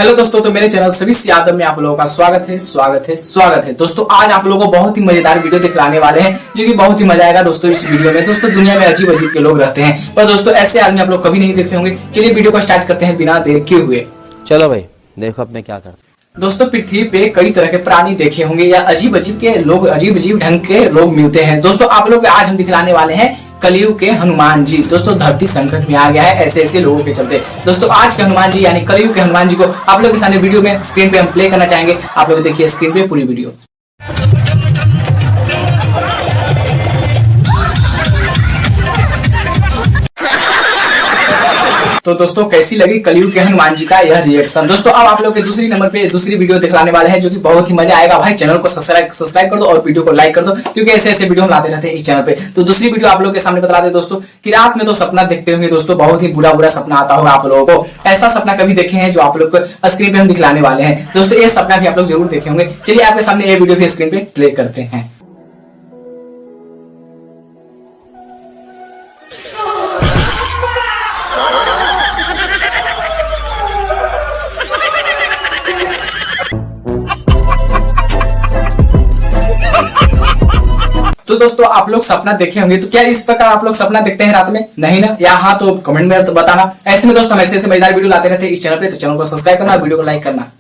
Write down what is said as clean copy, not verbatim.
Hello दोस्तों, तो मेरे चैनल सभी यादव में आप लोगों का स्वागत है दोस्तों। आज आप लोगों को बहुत ही मजेदार वीडियो दिखलाने वाले हैं जो कि बहुत ही मजा आएगा दोस्तों। इस वीडियो में दोस्तों दुनिया में अजीब अजीब के लोग रहते हैं, पर दोस्तों ऐसे आदमी आप लोग कभी नहीं देखे होंगे। चलिए वीडियो को स्टार्ट करते हैं बिना देर किए हुए। चलो भाई देखो अब मैं क्या करता। दोस्तों पृथ्वी पे कई तरह के प्राणी देखे होंगे या अजीब अजीब के लोग, अजीब अजीब ढंग के लोग मिलते हैं। दोस्तों आप लोग आज हम दिखलाने वाले हैं कलयुग के हनुमान जी। दोस्तों धरती संकट में आ गया है ऐसे ऐसे लोगों के चलते। दोस्तों आज के हनुमान जी यानी कलयुग के हनुमान जी को आप लोग के सामने वीडियो में स्क्रीन पे हम प्ले करना चाहेंगे। आप लोग देखिए स्क्रीन पे पूरी वीडियो। तो दोस्तों कैसी लगी कलयुग के हनुमान जी का यह रिएक्शन। दोस्तों अब आप लोग के दूसरी नंबर पे दूसरी वीडियो दिखलाने वाले हैं जो कि बहुत ही मजा आएगा। भाई चैनल को सब्सक्राइब कर दो और वीडियो को लाइक कर दो, क्योंकि ऐसे ऐसे वीडियो हम लाते रहते हैं इस चैनल पे। तो दूसरी वीडियो आप लोग के सामने बता दें दोस्तों कि रात में तो सपना देखते होंगे दोस्तों, बहुत ही बुरा बुरा सपना आता होगा आप लोगों को। ऐसा सपना कभी देखे हैं जो आप लोग को स्क्रीन पे हम दिखलाने वाले हैं दोस्तों। ये सपना भी आप लोग जरूर देखे होंगे। चलिए आपके सामने ये वीडियो भी स्क्रीन पे प्ले करते हैं। तो दोस्तों आप लोग सपना देखे होंगे, तो क्या इस प्रकार आप लोग सपना देखते हैं रात में? नहीं ना? या हाँ तो कमेंट में बताना। ऐसे में दोस्तों हम ऐसे ऐसे मजेदार वीडियो लाते रहते हैं इस चैनल पे, तो चैनल को सब्सक्राइब करना, वीडियो को लाइक करना।